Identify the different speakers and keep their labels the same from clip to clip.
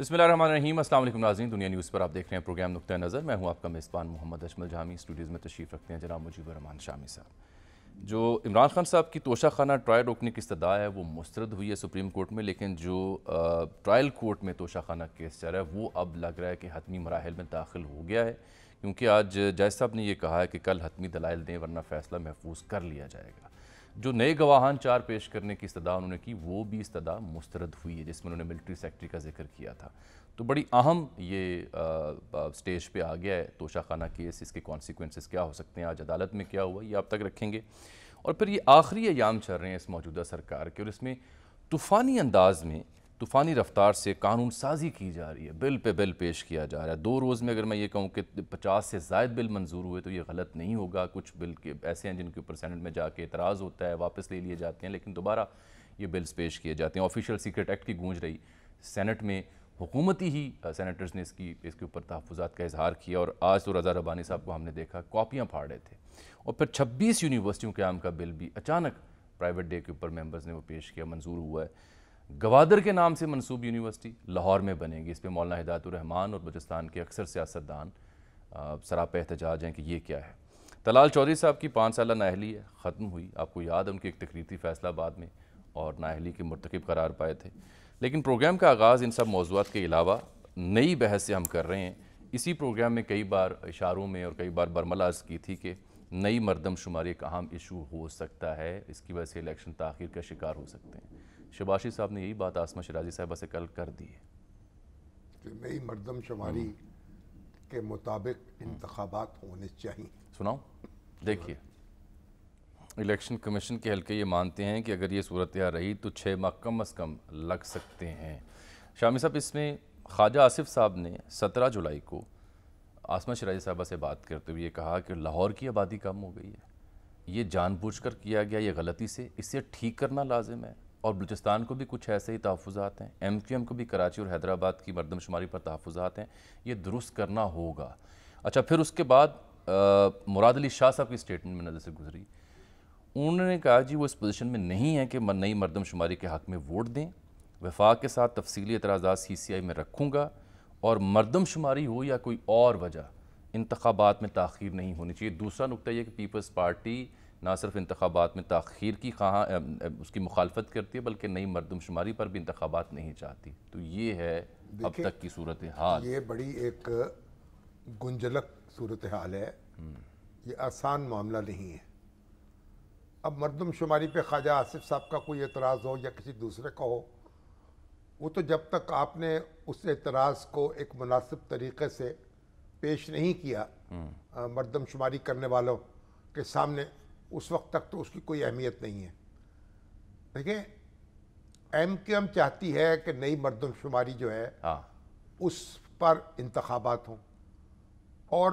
Speaker 1: بسم اللہ الرحمن الرحیم۔ السلام علیکم ناظرین، دنیا نیوز پر آپ دیکھ رہے ہیں پروگرام نقطہ نظر۔ میں ہوں آپ کا میزبان محمد اجمل جامی۔ اسٹوڈیوز میں تشریف رکھتے ہیں جناب مجیب الرحمان شامی صاحب۔ جو عمران خان صاحب کی توشہ خانہ ٹرائل روکنے کی استدعا ہے وہ مسترد ہوئی ہے سپریم کورٹ میں، لیکن جو ٹرائل کورٹ میں توشہ خانہ کیس چل رہا ہے وہ اب لگ رہا ہے کہ حتمی مراحل میں داخل ہو گیا ہے، کیونکہ آج جج صاحب نے یہ کہا ہے کہ کل حتمی دلائل دیں ورنہ فیصلہ محفوظ کر لیا جائے گا۔ جو نئے گواہان 4 پیش کرنے کی استدعا انہوں نے کی وہ بھی استدعا مسترد ہوئی ہے، جس میں انہوں نے ملٹری سیکٹری کا ذکر کیا تھا۔ تو بڑی اہم یہ سٹیج پہ آ گیا ہے توشہ خانہ کیس، اس کے کانسیکوینسز کیا ہو سکتے ہیں، آج عدالت میں کیا ہوا یہ آپ تک رکھیں گے۔ اور پھر یہ آخری ایام چل رہے ہیں اس موجودہ سرکار کے، اور اس میں طوفانی انداز میں طوفانی رفتار سے قانون سازی کی جا رہی ہے، بل پہ بل پیش کیا جا رہا ہے۔ 2 روز میں اگر میں یہ کہوں کہ 50 سے زائد بل منظور ہوئے تو یہ غلط نہیں ہوگا۔ کچھ بل کے ایسے ہیں جن کے اوپر سینٹ میں جا کے اعتراض ہوتا ہے، واپس لے لیے جاتے ہیں، لیکن دوبارہ یہ بلز پیش کیے جاتے ہیں۔ آفیشیل سیکرٹ ایکٹ کی گونج رہی، سینٹ میں حکومتی ہی سینیٹرز نے اس کے اوپر تحفظات کا اظہار کیا، اور آج تو رضا ربانی صاحب کو ہم نے دیکھا کاپیاں پھاڑ رہے تھے۔ اور پھر 26 یونیورسٹیوں قیام کا بل بھی اچانک پرائیویٹ ڈے کے اوپر ممبرز نے وہ پیش کیا، منظور ہوا ہے۔ گوادر کے نام سے منسوب یونیورسٹی لاہور میں بنے گی، اس پہ مولانا ہدایت الرحمان اور بلوچستان کے اکثر سیاستدان سراپا احتجاج ہیں کہ یہ کیا ہے۔ طلال چودھری صاحب کی 5 سالہ نااہلی ہے، ختم ہوئی۔ آپ کو یاد ہے ان کی ایک تقریر تھی فیصل آباد میں اور نااہلی کے مرتکب قرار پائے تھے۔ لیکن پروگرام کا آغاز ان سب موضوعات کے علاوہ نئی بحث سے ہم کر رہے ہیں۔ اسی پروگرام میں کئی بار اشاروں میں اور کئی بار برملا عرض کی تھی کہ نئی مردم شماری ایک اہم ایشو ہو سکتا ہے، اس کی وجہ سے الیکشن تاخیر کا شکار ہو سکتے ہیں۔ شباشی صاحب نے یہی بات آسمہ شیرازی صاحبہ سے کل کر دی ہے
Speaker 2: کہ نئی مردم شماری کے مطابق انتخابات ہونے چاہیے۔
Speaker 1: سناؤں؟ دیکھیے، الیکشن کمیشن کے حلقے یہ مانتے ہیں کہ اگر یہ صورتحال رہی تو 6 ماہ کم از کم لگ سکتے ہیں۔ شامی صاحب، اس میں خواجہ آصف صاحب نے 17 جولائی کو آسمہ شیرازی صاحبہ سے بات کرتے ہوئے یہ کہا کہ لاہور کی آبادی کم ہو گئی ہے، یہ جان بوجھ کر کیا گیا، یہ غلطی سے، اسے ٹھیک کرنا لازم ہے۔ اور بلوچستان کو بھی کچھ ایسے ہی تحفظات ہیں، ایم کیو ایم کو بھی کراچی اور حیدرآباد کی مردم شماری پر تحفظات ہیں، یہ درست کرنا ہوگا۔ اچھا، پھر اس کے بعد مراد علی شاہ صاحب کی سٹیٹمنٹ میں نظر سے گزری، انہوں نے کہا جی وہ اس پوزیشن میں نہیں ہے کہ نئی مردم شماری کے حق میں ووٹ دیں، وفاق کے ساتھ تفصیلی اعتراضات سی سی آئی میں رکھوں گا، اور مردم شماری ہو یا کوئی اور وجہ انتخابات میں تاخیر نہیں ہونی چاہیے۔ دوسرا نقطہ یہ کہ پیپلز پارٹی نہ صرف انتخابات میں تاخیر کی اس کی مخالفت کرتی ہے بلکہ نئی مردم شماری پر بھی انتخابات نہیں چاہتی۔ تو یہ ہے اب تک کی صورتحال۔
Speaker 2: یہ بڑی ایک گنجلک صورتحال ہے، یہ آسان معاملہ نہیں ہے۔ اب مردم شماری پہ خواجہ آصف صاحب کا کوئی اعتراض ہو یا کسی دوسرے کا ہو، وہ تو جب تک آپ نے اس اعتراض کو ایک مناسب طریقے سے پیش نہیں کیا مردم شماری کرنے والوں کے سامنے، اس وقت تک تو اس کی کوئی اہمیت نہیں ہے۔ دیکھیں، ایم کیو ایم چاہتی ہے کہ نئی مردم شماری جو ہے اس پر انتخابات ہوں، اور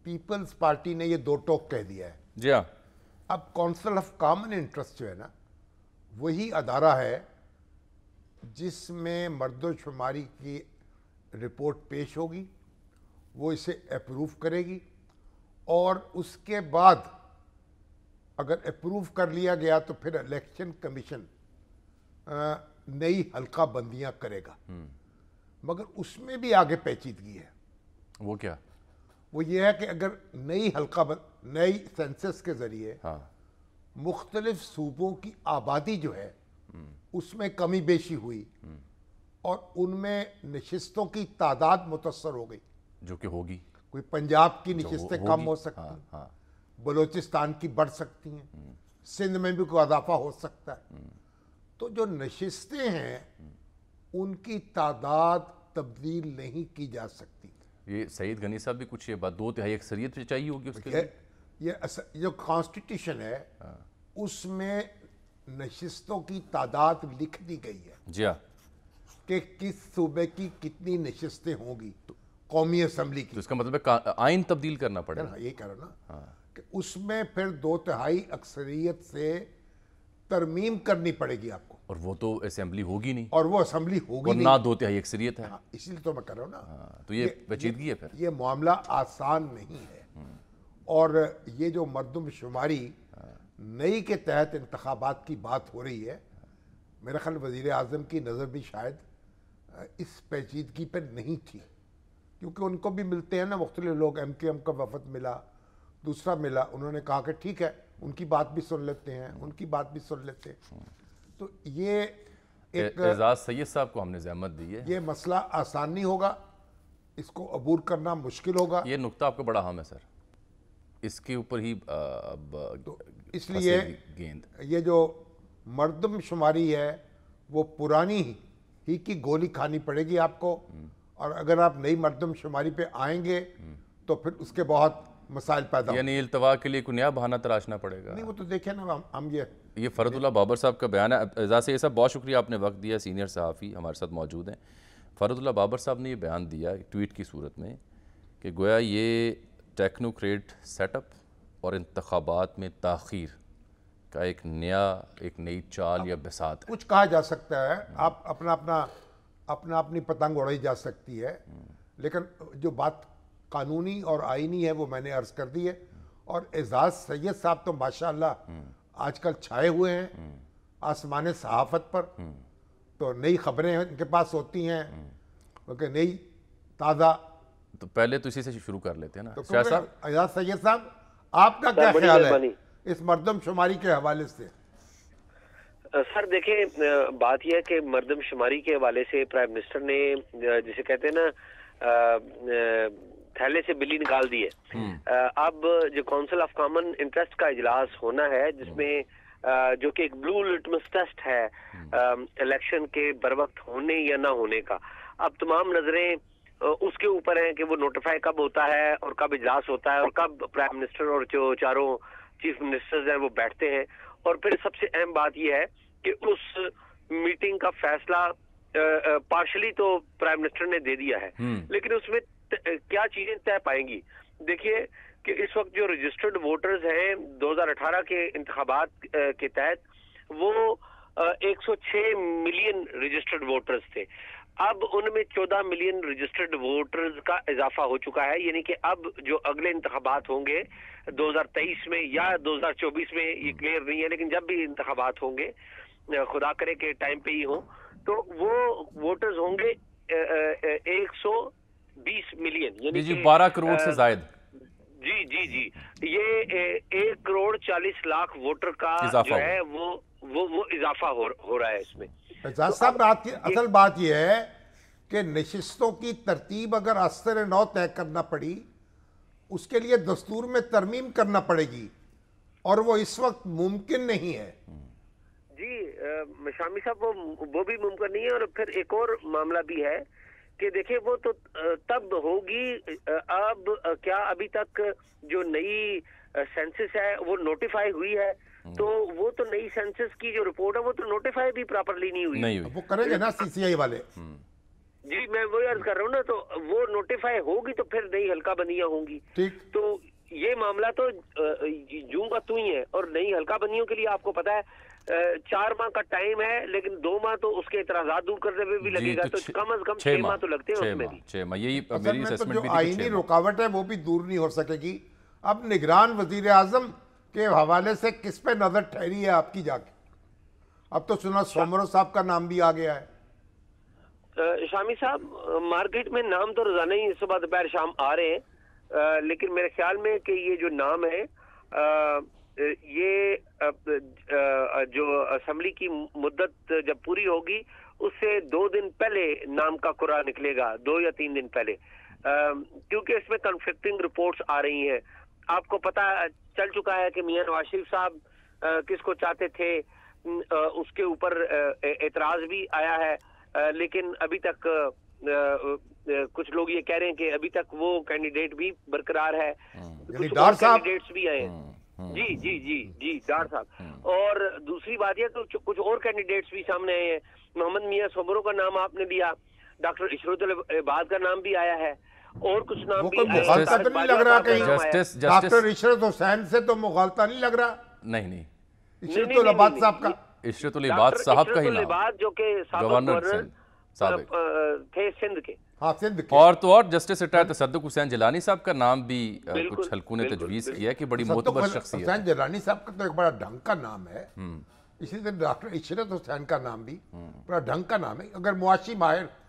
Speaker 2: پیپلز پارٹی نے یہ 2 ٹوک کہہ دیا ہے۔
Speaker 1: جی ہاں،
Speaker 2: اب کونسل آف کامن انٹرسٹ جو ہے نا، وہی ادارہ ہے جس میں مردم شماری کی رپورٹ پیش ہوگی، وہ اسے اپروو کرے گی، اور اس کے بعد اگر اپروو کر لیا گیا تو پھر الیکشن کمیشن نئی حلقہ بندیاں کرے گا۔ مگر اس میں بھی آگے پیچیدگی ہے۔
Speaker 1: وہ کیا؟
Speaker 2: وہ یہ ہے کہ اگر نئی سینسس کے ذریعے مختلف صوبوں کی آبادی جو ہے اس میں کمی بیشی ہوئی اور ان میں نشستوں کی تعداد متاثر ہو گئی، جو
Speaker 1: کہ ہوگی،
Speaker 2: کوئی پنجاب کی نشستیں کم ہو سکتی ہیں، بلوچستان کی بڑھ سکتی ہیں، سندھ میں بھی کوئی اضافہ ہو سکتا ہے، تو جو نشستیں ہیں ان کی تعداد تبدیل نہیں کی جا سکتی۔
Speaker 1: یہ سعید غنی صاحب بھی کچھ یہ بات 2/3 اکثریت چاہیے ہوگی اس کے لیے۔
Speaker 2: یہ جو کانسٹیٹیوشن ہے اس میں نشستوں کی تعداد لکھ دی گئی ہے،
Speaker 1: جی ہاں،
Speaker 2: کہ کس صوبے کی کتنی نشستیں ہوں گی قومی اسمبلی کی۔
Speaker 1: تو اس کا مطلب ہے آئین تبدیل کرنا پڑے گا۔
Speaker 2: یہ کہہ رہا نا کہ اس میں پھر 2/3 اکثریت سے ترمیم کرنی پڑے گی آپ کو،
Speaker 1: اور وہ تو اسمبلی ہوگی نہیں،
Speaker 2: اور وہ اسمبلی ہوگی
Speaker 1: اور
Speaker 2: نہیں،
Speaker 1: نہ 2/3 اکثریت ہے۔
Speaker 2: اسی لیے تو میں کہہ رہا ہوں نا،
Speaker 1: تو یہ پیچیدگی ہے۔ پھر
Speaker 2: یہ معاملہ آسان نہیں ہے، اور یہ جو مردم شماری نئی کے تحت انتخابات کی بات ہو رہی ہے، میرا خیال وزیر اعظم کی نظر بھی شاید اس پیچیدگی پہ نہیں تھی، کیونکہ ان کو بھی ملتے ہیں نا مختلف لوگ، ایم کیو ایم کا وفد ملا، دوسرا ملا، انہوں نے کہا کہ ٹھیک ہے ان کی بات بھی سن لیتے ہیں، ان کی بات بھی سن لیتے ہیں. تو یہ ایک
Speaker 1: اعزاز سید صاحب کو ہم نے زحمت دی ہے.
Speaker 2: یہ مسئلہ آسان نہیں ہوگا، اس کو عبور کرنا مشکل ہوگا.
Speaker 1: یہ نقطہ آپ کا بڑا اہم ہے سر، اس کے اوپر ہی اب
Speaker 2: اس لیے
Speaker 1: گیند
Speaker 2: یہ جو مردم شماری ہے وہ پرانی ہی کی گولی کھانی پڑے گی آپ کو، اور اگر آپ نئی مردم شماری پہ آئیں گے تو پھر اس کے بہت مسائل پیدا ہوں.
Speaker 1: یعنی التوا کے لیے کوئی نیا بہانہ تراشنا پڑے گا.
Speaker 2: نہیں وہ تو دیکھیں نا ہم
Speaker 1: یہ فرد اللہ بابر صاحب کا بیان ہے. اعزاز یہ صاحب بہت شکریہ، آپ نے وقت دیا، سینئر صحافی ہمارے ساتھ موجود ہیں. فرد اللہ بابر صاحب نے یہ بیان دیا ٹویٹ کی صورت میں کہ گویا یہ ٹیکنوکریٹ سیٹ اپ اور انتخابات میں تاخیر کا ایک نئی چال یا بساط ہے.
Speaker 2: کچھ کہا جا سکتا ہے، آپ اپنی پتنگ اڑائی جا سکتی ہے، لیکن جو بات قانونی اور آئینی ہے وہ میں نے عرض کر دی ہے. اور اعزاز سید صاحب تو ماشاءاللہ آج کل چھائے ہوئے ہیں آسمان صحافت پر. تو نئی خبریں ان کے پاس ہوتی ہیں کیونکہ نئی تازہ.
Speaker 1: تو پہلے تو اسی سے شروع کر لیتے ہیں نا.
Speaker 2: شاہ صاحب، اعزاز سید صاحب آپ کا کیا خیال ہے اس مردم شماری کے حوالے سے؟
Speaker 3: سر دیکھیں، بات یہ ہے کہ مردم شماری کے حوالے سے پرائم منسٹر نے جسے کہتے ہیں نا تھیلے سے بلی نکال دی ہے. اب جو کونسل آف کامن انٹرسٹ کا اجلاس ہونا ہے جس میں جو کہ ایک بلو لٹمس ٹیسٹ ہے الیکشن کے بر وقت ہونے یا نہ ہونے کا. اب تمام نظریں اس کے اوپر ہیں کہ وہ نوٹیفائی کب ہوتا ہے اور کب اجلاس ہوتا ہے اور کب پرائم منسٹر اور جو چاروں چیف منسٹرز ہیں وہ بیٹھتے ہیں. اور پھر سب سے اہم بات یہ ہے کہ اس میٹنگ کا فیصلہ پارشلی تو پرائم منسٹر نے دے دیا ہے، لیکن اس میں کیا چیزیں طے پائیں گی. دیکھیے کہ اس وقت جو رجسٹرڈ ووٹرز ہیں 2018 کے انتخابات کے تحت وہ 106 ملین رجسٹرڈ ووٹرز تھے. اب ان میں 14 ملین رجسٹرڈ ووٹرز کا اضافہ ہو چکا ہے، یعنی کہ اب جو اگلے انتخابات ہوں گے 2023 میں یا 2024 میں یہ کلیئر نہیں ہے، لیکن جب بھی انتخابات ہوں گے خدا کرے کہ ٹائم پہ ہی ہوں تو وہ ووٹرز ہوں گے 120 ملین، یعنی
Speaker 1: جی 12 کروڑ سے زائد.
Speaker 3: جی یہ 1 کروڑ 40 لاکھ ووٹر کا جو ہے وہ اضافہ ہو رہا ہے اس میں.
Speaker 2: اعزاز صاحب اصل بات یہ ہے کہ نشستوں کی ترتیب اگر ازسر نو طے کرنا پڑی اس کے لیے دستور میں ترمیم کرنا پڑے گی اور وہ اس وقت ممکن نہیں ہے.
Speaker 3: جی شامی صاحب وہ بھی ممکن نہیں ہے. اور پھر ایک اور معاملہ بھی ہے کہ دیکھیں وہ تو تب ہوگی. اب کیا ابھی تک جو نئی سینسس ہے وہ نوٹیفائی ہوئی ہے؟ تو وہ تو نئی سینسس کی جو رپورٹ ہے وہ تو نوٹیفائی بھی پراپرلی نہیں ہوئی.
Speaker 2: وہ کریں گے نا سی سی آئی والے.
Speaker 3: جی میں وہی عرض کر رہا ہوں نا، تو وہ نوٹیفائی ہوگی تو پھر نئی حلقہ بندیاں ہوں گی. تو یہ معاملہ تو یوں کا تو ہی ہے. اور نئی حلقہ بندیوں کے لیے آپ کو پتا ہے 4 ماہ کا ٹائم ہے، لیکن 2 ماہ تو اس کے اعتراضات دور کرنے میں بھی لگے گا، تو کم از کم 6 ماہ تو لگتے ہیں اس میں بھی.
Speaker 1: 6 ماہ یہی
Speaker 2: اصل
Speaker 1: میری
Speaker 2: میں تو
Speaker 1: اسسمنٹ
Speaker 2: جو
Speaker 1: بھی تھی.
Speaker 2: آئینی رکاوٹ ہے وہ بھی دور نہیں ہو سکے گی. اب نگران وزیر اعظم کے حوالے سے کس پہ نظر ٹھہری ہے آپ کی جا کے؟ اب تو سنا سومرو صاحب کا نام بھی آ گیا ہے.
Speaker 3: شامی صاحب مارکیٹ میں نام تو روزانہ ہی صبح دوپہر شام آ رہے ہیں، لیکن میرے خیال میں کہ یہ جو نام ہے یہ جو اسمبلی کی مدت جب پوری ہوگی اس سے 2 دن پہلے نام کا قرعہ نکلے گا، 2 یا 3 دن پہلے، کیونکہ اس میں کنفلکٹنگ رپورٹس آ رہی ہیں. آپ کو پتہ چل چکا ہے کہ میاں نواز شریف صاحب کس کو چاہتے تھے، اس کے اوپر اعتراض بھی آیا ہے، لیکن ابھی تک کچھ لوگ یہ کہہ رہے ہیں کہ ابھی تک وہ کینڈیڈیٹ بھی برقرار ہے. کچھ اور کینڈیڈیٹس بھی آئے ہیں. جی ڈار صاحب. اور دوسری بات یہ کہ کچھ اور کینڈیڈیٹس بھی سامنے آئے ہیں. محمد میاں سومرو کا نام آپ نے لیا، ڈاکٹر عشرت العباد کا نام بھی آیا ہے، اور کچھ نام بھی
Speaker 2: مغالطہ تو نہیں لگ رہا کہیں ڈاکٹر عشرت حسین سے تو مغالطہ نہیں لگ رہا؟
Speaker 1: نہیں
Speaker 2: عشرت العباد صاحب کا،
Speaker 1: عشرت العباد صاحب کا ہی نام،
Speaker 3: جو کہ گورنر تھے سندھ کے.
Speaker 1: اور تو اور جسٹس ریٹائرڈ تصدق حسین جیلانی صاحب کا نام بھی کچھ حلقوں نے تجویز کیا ہے کہ بڑی معتبر شخصیت.
Speaker 2: حسین جیلانی صاحب کا تو ایک بڑا ڈھنگ کا نام ہے، اسی طرح ڈاکٹر عشرت حسین کا نام بھی بڑا ڈھنگ کا نام ہے. اگر معاشی ماہر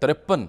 Speaker 1: 53,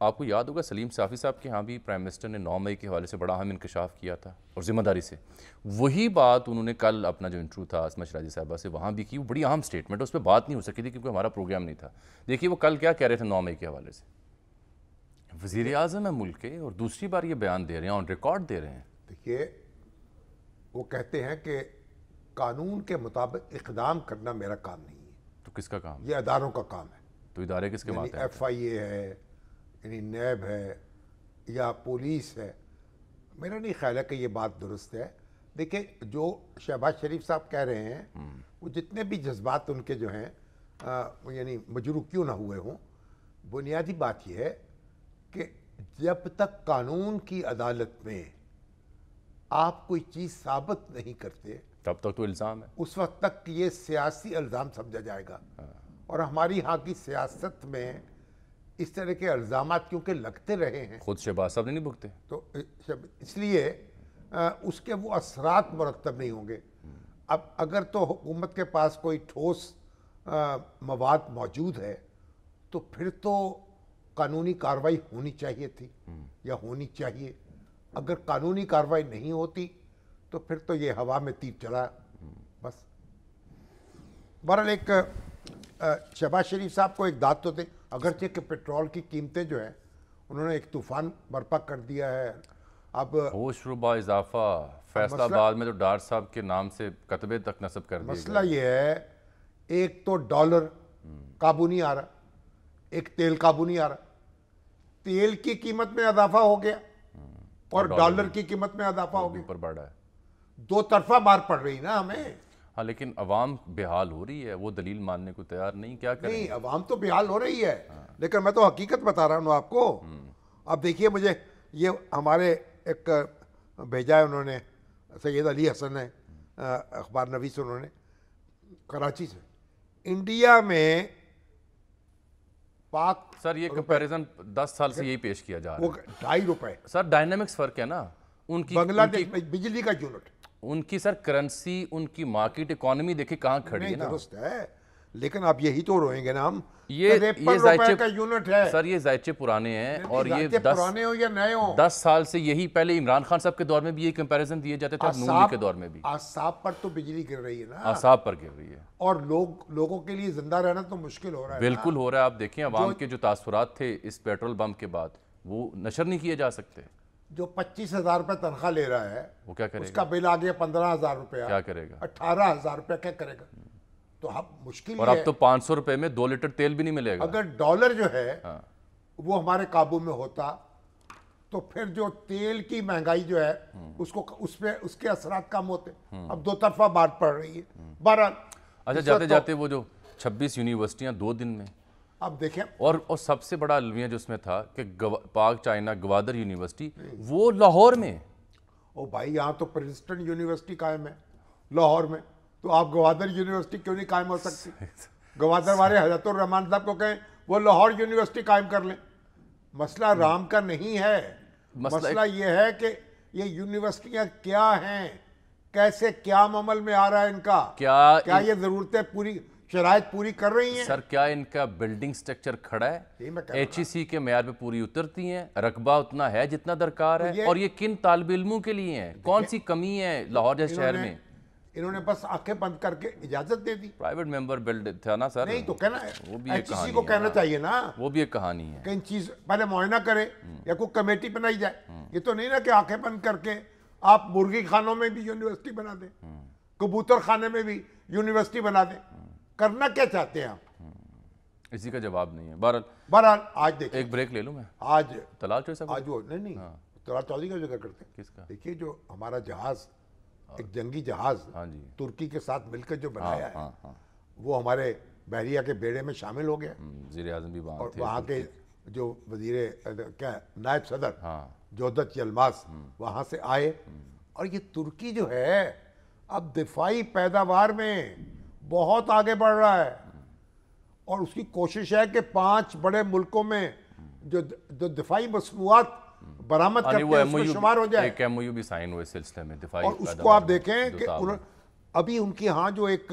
Speaker 1: آپ کو یاد ہوگا سلیم صافی صاحب کے ہاں بھی پرائم منسٹر نے 9 مئی کے حوالے سے بڑا اہم انکشاف کیا تھا اور ذمہ داری سے وہی بات انہوں نے کل اپنا جو انٹرویو تھا عصمت شیرازی صاحبہ سے وہاں بھی کی. وہ بڑی اہم سٹیٹمنٹ ہے, اس پہ بات نہیں ہو سکی تھی کیونکہ ہمارا پروگرام نہیں تھا. دیکھیے وہ کل کیا کہہ رہے تھے 9 مئی کے حوالے سے. وزیر اعظم ہے ملک کے اور دوسری بار یہ بیان دے رہے ہیں, آن ریکارڈ دے رہے ہیں.
Speaker 2: دیکھیے وہ کہتے ہیں کہ قانون کے مطابق اقدام کرنا میرا کام نہیں ہے.
Speaker 1: تو کس کا کام ہے؟
Speaker 2: یہ اداروں کا کام ہے.
Speaker 1: تو ادارے کس کے
Speaker 2: یعنی
Speaker 1: ماتحت ہیں؟
Speaker 2: ایف آئی اے ہے, یعنی نیب ہے یا پولیس ہے. میرا نہیں خیال ہے کہ یہ بات درست ہے. دیکھیں جو شہباز شریف صاحب کہہ رہے ہیں وہ جتنے بھی جذبات ان کے جو ہیں یعنی مجروح کیوں نہ ہوئے ہوں, بنیادی بات یہ ہے کہ جب تک قانون کی عدالت میں آپ کوئی چیز ثابت نہیں کرتے
Speaker 1: تب تک تو الزام ہے.
Speaker 2: اس وقت تک یہ سیاسی الزام سمجھا جائے گا. اور ہماری ہاں کی سیاست میں اس طرح کے الزامات کیونکہ لگتے رہے ہیں,
Speaker 1: خود شہباز صاحب نہیں بھگتے
Speaker 2: تو اس لیے اس کے وہ اثرات مرتب نہیں ہوں گے. اب اگر تو حکومت کے پاس کوئی ٹھوس مواد موجود ہے تو پھر تو قانونی کارروائی ہونی چاہیے تھی یا ہونی چاہیے. اگر قانونی کارروائی نہیں ہوتی تو پھر تو یہ ہوا میں تیر چلا بس. بہرحال ایک شہباز شریف صاحب کو ایک داد تو دیں, اگرچہ کہ پیٹرول کی قیمتیں جو ہیں انہوں نے ایک طوفان برپا کر دیا ہے. اب
Speaker 1: ہوش ربا اضافہ فیصلہ آباد میں تو ڈار صاحب کے نام سے کتبے تک نصب کر دیے گئے.
Speaker 2: مسئلہ یہ ہے ایک تو ڈالر قابو نہیں آ رہا, ایک تیل قابو نہیں آ رہا. تیل کی قیمت میں اضافہ ہو گیا اور ڈالر کی قیمت میں اضافہ ہو گیا.
Speaker 1: اوپر بڑھا ہے.
Speaker 2: دو طرفہ مار پڑ رہی نا ہمیں.
Speaker 1: ہاں لیکن عوام بے حال ہو رہی ہے, وہ دلیل ماننے کو تیار نہیں. کیا کریں؟
Speaker 2: نہیں عوام تو بے حال ہو رہی ہے, لیکن میں تو حقیقت بتا رہا ہوں آپ کو. اب دیکھیے مجھے یہ ہمارے ایک بھیجا ہے انہوں نے, سید علی حسن ہے اخبار نویس, انہوں نے کراچی سے, انڈیا میں پاک
Speaker 1: سر یہ کمپیریزن 10 سال سے یہی پیش کیا جا رہا
Speaker 2: وہ
Speaker 1: ہے.
Speaker 2: ₹2.5
Speaker 1: سر ڈائنامکس فرق ہے نا ان کی.
Speaker 2: بنگلہ دیش میں بجلی کا یونٹ,
Speaker 1: ان کی سر کرنسی, ان کی مارکیٹ اکانومی دیکھیں کہاں کھڑی ہے نا.
Speaker 2: درست ہے, لیکن آپ یہی تو روئیں گے نا ہم.
Speaker 1: یہ
Speaker 2: ₹53 کا یونٹ ہے
Speaker 1: سر, یہ ذائچے پرانے ہیں اور یہ
Speaker 2: پرانے ہوں یا نئے ہوں.
Speaker 1: 10 سال سے یہی, پہلے عمران خان صاحب کے دور میں بھی یہی کمپیریزن دیے جاتے تھے, نون لیگ کے دور میں بھی.
Speaker 2: اعصاب پر تو بجلی گر رہی ہے نا,
Speaker 1: اعصاب پر گر رہی ہے,
Speaker 2: اور لوگوں کے لیے زندہ رہنا تو مشکل ہو رہا ہے.
Speaker 1: بالکل ہو رہا ہے. آپ دیکھیں عوام کے جو تاثرات تھے اس پیٹرول بمپ کے بعد وہ نشر نہیں کیے جا سکتے.
Speaker 2: جو 25,000 روپے تنخواہ لے رہا ہے
Speaker 1: وہ کیا کرے
Speaker 2: اس
Speaker 1: گا؟
Speaker 2: کا بل آ گیا 15,000 روپیہ,
Speaker 1: کیا کرے گا؟
Speaker 2: 18,000 روپے کیا کرے گا؟ تو اب مشکل
Speaker 1: اور اب تو 500 روپے میں 2 لیٹر تیل بھی نہیں ملے گا.
Speaker 2: اگر ڈالر جو ہے وہ ہمارے قابو میں ہوتا تو پھر جو تیل کی مہنگائی جو ہے اس کے اثرات کم ہوتے. اب دو طرفہ بات پڑ رہی ہے. بہرحال
Speaker 1: اچھا جاتے جاتے وہ جو 26 یونیورسٹیاں 2 دن میں,
Speaker 2: اب دیکھیں,
Speaker 1: اور سب سے بڑا المیہ جو اس میں تھا کہ پاک چائنا گوادر یونیورسٹی وہ لاہور میں.
Speaker 2: او بھائی یہاں تو پرنسٹن یونیورسٹی قائم ہے لاہور میں, تو آپ گوادر یونیورسٹی کیوں نہیں قائم ہو سکتی؟ گوادر والے حضرت الرحمان صاحب کو کہیں وہ لاہور یونیورسٹی قائم کر لیں. مسئلہ رام کا نہیں ہے, مسئلہ یہ ہے کہ یہ یونیورسٹیاں کیا ہیں, کیسے کیا عمل میں آ رہا ہے ان کا, کیا یہ ضرورتیں پوری شرائط پوری کر رہی ہیں؟
Speaker 1: سر کیا ان کا بلڈنگ سٹرکچر کھڑا ہے؟ ایچ ای سی کے معیار پہ پوری اترتی ہیں؟ رقبہ اتنا ہے جتنا درکار ہے؟ اور یہ کن طالب علموں کے لیے ہیں؟ کون سی کمی ہے لاہور جیسے شہر میں؟
Speaker 2: انہوں نے بس آنکھیں بند کر کے اجازت دے دی.
Speaker 1: پرائیویٹ ممبر بلڈ تھا نا سر,
Speaker 2: نہیں تو کہنا
Speaker 1: وہ بھی ایک
Speaker 2: کسی کو کہنا چاہیے نا,
Speaker 1: وہ بھی ایک کہانی ہے.
Speaker 2: کہیں چیز پہلے معائنہ کرے یا کوئی کمیٹی بنائی جائے. یہ تو نہیں نا کہ آنکھیں بند کر کے آپ مرغی خانوں میں بھی یونیورسٹی بنا دیں, کبوتر خانے میں بھی یونیورسٹی بنا دیں. کرنا کیا چاہتے ہیں آپ؟
Speaker 1: اسی کا جواب نہیں ہے.
Speaker 2: بہرحال آج دیکھیں,
Speaker 1: ایک بریک لے لوں میں.
Speaker 2: آج
Speaker 1: طلال چوہدری صاحب,
Speaker 2: آج وہ نہیں طلال چوہدری کا ذکر کرتے ہیں.
Speaker 1: کس کا؟
Speaker 2: دیکھیے جو ہمارا جہاز, ایک جنگی جہاز ترکی کے ساتھ مل کر جو بنایا ہے وہ ہمارے بحریہ کے بیڑے میں شامل ہو گیا.
Speaker 1: وزیر اعظم بھی وہاں تھے,
Speaker 2: وہاں کے جو نائب صدر جودت یلماز وہاں سے آئے. اور یہ ترکی جو ہے اب دفاعی پیداوار میں بہت آگے بڑھ رہا ہے, اور اس کی کوشش ہے کہ 5 بڑے ملکوں میں جو دفاعی مصنوعات برآمد کرتے ہیں اس میں شمار ہو جائے.
Speaker 1: ایک ایم او یو بھی سائن ہوئے سلسلے میں دفاعی,
Speaker 2: اور اس کو آپ دیکھیں کہ ابھی ان کی ہاں جو ایک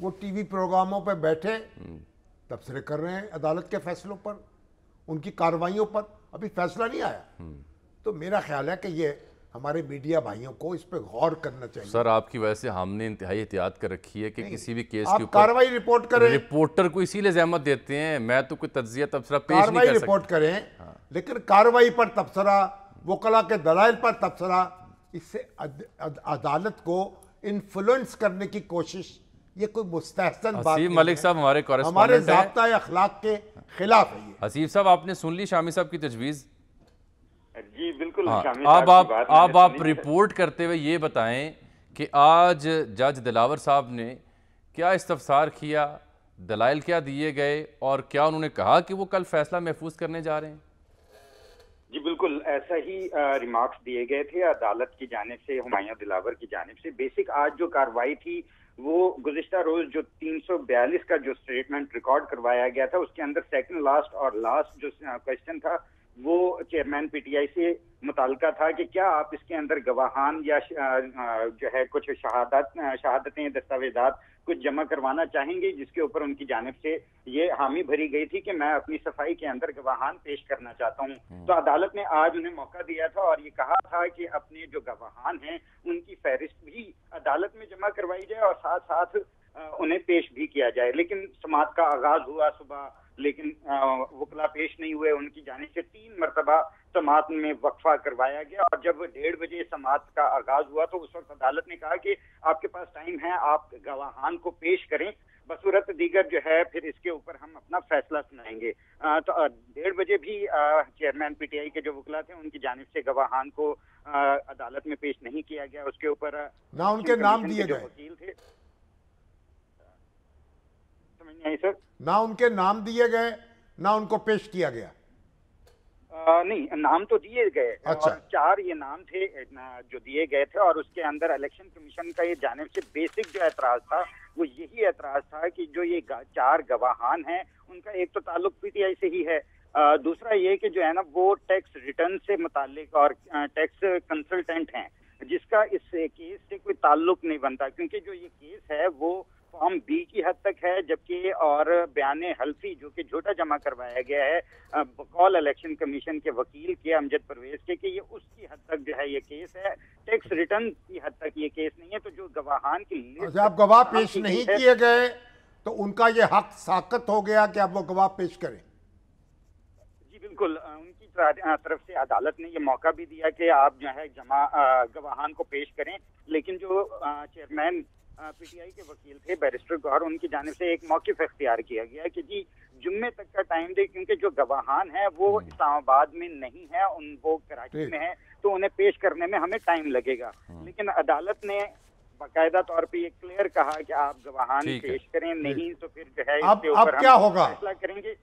Speaker 2: وہ ٹی وی پروگراموں پہ بیٹھے تبصرے کر رہے ہیں عدالت کے فیصلوں پر، ان کی کارروائیوں پر، ابھی فیصلہ نہیں آیا۔ تو میرا خیال ہے کہ یہ ہمارے میڈیا بھائیوں کو اس پہ غور کرنا چاہیے۔
Speaker 1: سر آپ کی وجہ سے ہم نے انتہائی احتیاط کر رکھی ہے کہ کسی بھی کیس کے
Speaker 2: آپ
Speaker 1: اوپر
Speaker 2: کارروائی رپورٹ کریں،
Speaker 1: رپورٹر کو اسی لیے زحمت دیتے ہیں، میں تو کوئی تجزیہ تبصرہ پیش نہیں
Speaker 2: کارروائی
Speaker 1: کر سکتا۔
Speaker 2: رپورٹ کریں، لیکن کارروائی پر تبصرہ، وکلاء کے دلائل پر تبصرہ، اس سے عدالت کو انفلوئنس کرنے کی کوشش، یہ کوئی مستحسن بات
Speaker 1: حسیب
Speaker 2: نہیں
Speaker 1: ملک
Speaker 2: ہے،
Speaker 1: صاحب ہمارے
Speaker 2: ہمارے
Speaker 1: کورسپونڈنٹ ہیں۔
Speaker 2: ضابطۂ اخلاق کے خلاف ہے یہ۔
Speaker 1: حسیب صاحب آپ نے سن لی شامی صاحب کی تجویز؟
Speaker 4: جی بالکل،
Speaker 1: اب آپ رپورٹ کرتے ہوئے یہ بتائیں کہ آج جج دلاور صاحب نے کیا استفسار کیا، دلائل کیا دیے گئے، اور کیا انہوں نے کہا کہ وہ کل فیصلہ محفوظ کرنے جا رہے ہیں؟
Speaker 4: جی بالکل ایسا ہی ریمارکس دیے گئے تھے عدالت کی جانب سے، ہمایوں دلاور کی جانب سے۔ بیسک آج جو کاروائی تھی وہ گزشتہ روز جو 342 کا جو سٹیٹمنٹ ریکارڈ کروایا گیا تھا، اس کے اندر سیکنڈ لاسٹ اور لاسٹ جو کویسچن تھا وہ چیئرمین پی ٹی آئی سے متعلقہ تھا کہ کیا آپ اس کے اندر گواہان یا جو ہے کچھ شہادتیں، دستاویزات کچھ جمع کروانا چاہیں گے، جس کے اوپر ان کی جانب سے یہ حامی بھری گئی تھی کہ میں اپنی صفائی کے اندر گواہان پیش کرنا چاہتا ہوں۔ تو عدالت نے آج انہیں موقع دیا تھا اور یہ کہا تھا کہ اپنے جو گواہان ہیں ان کی فہرست بھی عدالت میں جمع کروائی جائے اور ساتھ ساتھ انہیں پیش بھی کیا جائے۔ لیکن سماعت کا آغاز ہوا صبح، لیکن وکلا پیش نہیں ہوئے، ان کی جانب سے 3 مرتبہ سماعت میں وقفہ کروایا گیا، اور جب 1:30 بجے سماعت کا آغاز ہوا تو اس وقت عدالت نے کہا کہ آپ کے پاس ٹائم ہے، آپ گواہان کو پیش کریں، بصورت دیگر جو ہے پھر اس کے اوپر ہم اپنا فیصلہ سنائیں گے۔ تو 1:30 بجے بھی چیئرمین پی ٹی آئی کے جو وکلا تھے ان کی جانب سے گواہان کو عدالت میں پیش نہیں کیا گیا۔ اس کے اوپر
Speaker 2: نہ ان کے نام دیے گئے،
Speaker 4: وکیل تھے، سمجھ نہیں آئی سر؟
Speaker 2: نہ ان کے نام دیے گئے، نہ ان کو پیش کیا گیا۔
Speaker 4: نہیں، نام تو دیے گئے،
Speaker 2: اچھا،
Speaker 4: اور 4 یہ نام تھے جو دیے گئے تھے، اور اس کے اندر الیکشن کمیشن کا یہ جانب سے بیسک جو اعتراض تھا وہ یہی اعتراض تھا کہ جو یہ 4 گواہان ہیں ان کا ایک تو تعلق پی ٹی آئی سے ہی ہے، دوسرا یہ کہ جو ہے نا وہ ٹیکس ریٹرن سے متعلق اور ٹیکس کنسلٹنٹ ہیں، جس کا اس کیس سے کوئی تعلق نہیں بنتا، کیونکہ جو یہ کیس ہے وہ فارم بی کی حد تک ہے، جبکہ اور بیان حلفی جو کہ جھوٹا جمع کروایا گیا ہے بقول الیکشن کمیشن کے وکیل کے امجد پرویز کے، کہ یہ اس کی حد تک جو ہے یہ کیس ہے، ٹیکس ریٹرن کی حد تک یہ کیس نہیں ہے۔ تو جو گواہان کی لسٹ
Speaker 2: جب گواہ پیش نہیں کیے گئے تو ان کا یہ حق ساقط ہو گیا کہ اب وہ گواہ پیش کریں۔
Speaker 4: جی بالکل، ان کی طرف سے عدالت نے یہ موقع بھی دیا کہ آپ جو ہے گواہان کو پیش کریں، لیکن جو چیئرمین پی ٹی آئی کے وکیل تھے بیرسٹر گوہر، ان کی جانب سے ایک موقف اختیار کیا گیا کہ جی جمعے تک کا ٹائم دے، کیونکہ جو گواہان ہیں وہ اسلام آباد میں نہیں ہے، وہ کراچی میں ہیں، تو انہیں پیش کرنے میں ہمیں ٹائم لگے گا۔ لیکن عدالت نے باقاعدہ طور پہ یہ کلیئر کہا کہ آپ گواہان پیش کریں، نہیں تو پھر جو ہے اس کے اوپر ہم فیصلہ کریں گے۔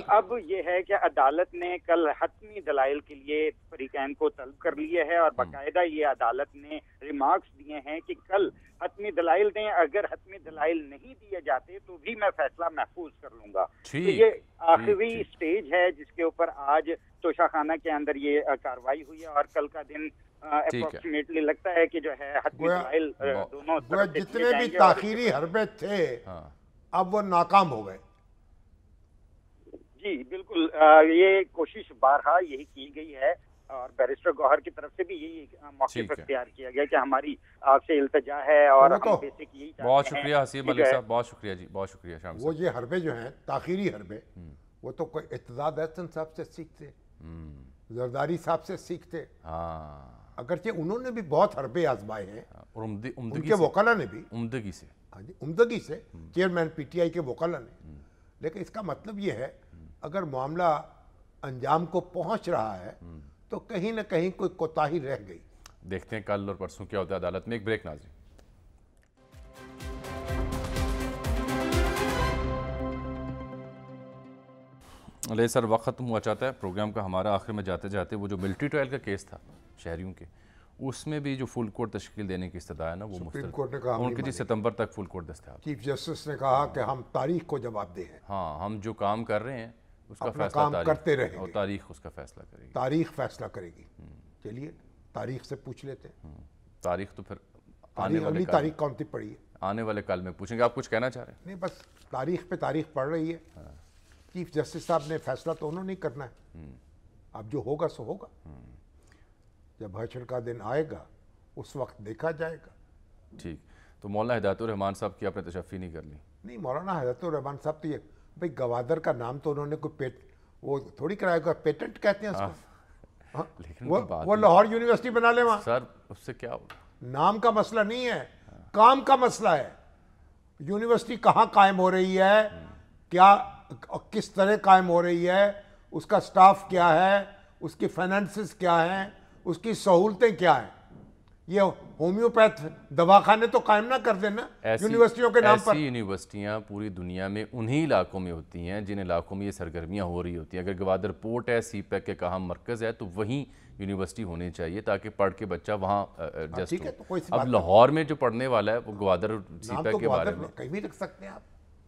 Speaker 4: اب یہ ہے کہ عدالت نے کل حتمی دلائل کے لیے فریقین کو طلب کر لیے ہے، اور باقاعدہ یہ عدالت نے ریمارکس دیے ہیں کہ کل حتمی دلائل دیں، اگر حتمی دلائل نہیں دیے جاتے تو بھی میں فیصلہ محفوظ کر لوں گا۔ تو یہ آخری سٹیج ہے جس کے اوپر آج توشہ خانہ کے اندر یہ کاروائی ہوئی ہے، اور کل کا دن اپروکسیمیٹلی لگتا ہے کہ جو ہے حتمی دلائل دونوں طرف سے
Speaker 2: جتنے بھی تاخیری حربے تھے اب وہ ناکام ہو گئے۔
Speaker 4: جی بالکل، یہ کوشش بارہا یہی کی گئی ہے، اور بیرسٹر گوہر کی طرف سے بھی یہی موقف اختیار کیا گیا کہ ہماری آپ سے التجا ہے، اور ہم بیسک یہی چاہتے ہیں۔
Speaker 1: بہت شکریہ حسیب ملک صاحب، بہت شکریہ جی، بہت شکریہ شام صاحب۔
Speaker 2: وہ یہ حربے جو ہیں تاخیری حربے، وہ تو کوئی اعتزاز احسن صاحب سے سیکھتے، زرداری صاحب سے سیکھتے، اگرچہ انہوں نے بھی بہت حربے آزمائے ہیں، ان کے وکلا نے بھی عمدگی سے، چیئرمین پی ٹی آئی کے وکلا نے، لیکن اس کا مطلب یہ ہے اگر معاملہ انجام کو پہنچ رہا ہے تو کہیں نہ کہیں کوئی کوتاہی رہ گئی۔
Speaker 1: دیکھتے ہیں کل اور پرسوں کیا ہوتا ہے عدالت میں۔ ایک بریک ناظرین۔ علیہ سر وقت ختم ہوا چاہتا ہے پروگرام کا ہمارا، آخر میں جاتے جاتے وہ جو ملٹری ٹرائل کا کیس تھا شہریوں کے، اس میں بھی جو فل کورٹ تشکیل دینے کی استدعا ہے نا وہ
Speaker 2: سپریم کورٹ نے کہا
Speaker 1: ان کی ستمبر تک فل کورٹ دستیاب۔
Speaker 2: چیف جسٹس نے کہا کہ ہم تاریخ کو جواب دے ہیں،
Speaker 1: ہاں ہم جو کام کر رہے ہیں اس کا
Speaker 2: اپنا
Speaker 1: فیصلہ
Speaker 2: کام کرتے رہیں
Speaker 1: اور
Speaker 2: گے،
Speaker 1: تاریخ اس کا فیصلہ کرے گی،
Speaker 2: تاریخ فیصلہ کرے گی۔ چلیے تاریخ سے پوچھ لیتے ہیں،
Speaker 1: تاریخ تو پھر آنے والے
Speaker 2: تاریخ کون سی پڑھی ہے؟
Speaker 1: آنے والے کل میں پوچھیں گے. آپ کچھ کہنا چاہ رہے ہیں؟
Speaker 2: نہیں بس تاریخ پہ تاریخ پڑھ رہی ہے. چیف جسٹس صاحب نے فیصلہ تو انہوں نے کرنا ہے. اب جو ہوگا سو ہوگا. جب حشر کا دن آئے گا اس وقت دیکھا جائے گا.
Speaker 1: ٹھیک. تو مولانا ہدایت الرحمان صاحب کی آپ نے تشفی نہیں کر لی؟
Speaker 2: نہیں مولانا ہدایت الرحمان صاحب تو یہ بھائی گوادر کا نام تو انہوں نے کوئی وہ تھوڑی کرایا گا. پیٹنٹ کہتے ہیں اس کو.
Speaker 1: لیکن
Speaker 2: وہ لاہور یونیورسٹی بنا لے وہاں.
Speaker 1: سر اس سے کیا ہوگا؟
Speaker 2: نام کا مسئلہ نہیں ہے, کام کا مسئلہ ہے. یونیورسٹی کہاں قائم ہو رہی ہے, کیا کس طرح قائم ہو رہی ہے, اس کا سٹاف کیا ہے, اس کی فائنانسز کیا ہیں, اس کی سہولتیں کیا ہیں. یہ ہومیوپیتھ دواخانے تو قائم نہ کر دینا یونیورسٹیوں کے نام پر.
Speaker 1: ایسی یونیورسٹیاں پوری دنیا میں انہی علاقوں میں ہوتی ہیں جن علاقوں میں یہ سرگرمیاں ہو رہی ہوتی ہیں. اگر گوادر پورٹ ہے, سی پیک کے کہاں مرکز ہے, تو وہیں یونیورسٹی ہونی چاہیے تاکہ پڑھ کے بچہ وہاں ایڈجسٹ ہو. اب لاہور میں جو پڑھنے والا ہے وہ گوادر سی پیک کے بارے میں
Speaker 2: کہیں بھی رکھ سکتے ہیں آپ.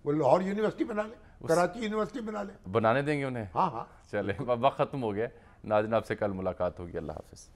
Speaker 2: وہ لاہور یونیورسٹی بنا لیں, کراچی یونیورسٹی بنا لیں,
Speaker 1: بنانے دیں گے انہیں.
Speaker 2: ہاں ہاں
Speaker 1: چلیں وقت ختم ہو گیا. ناظرین آپ سے کل ملاقات ہوگی. اللہ حافظ.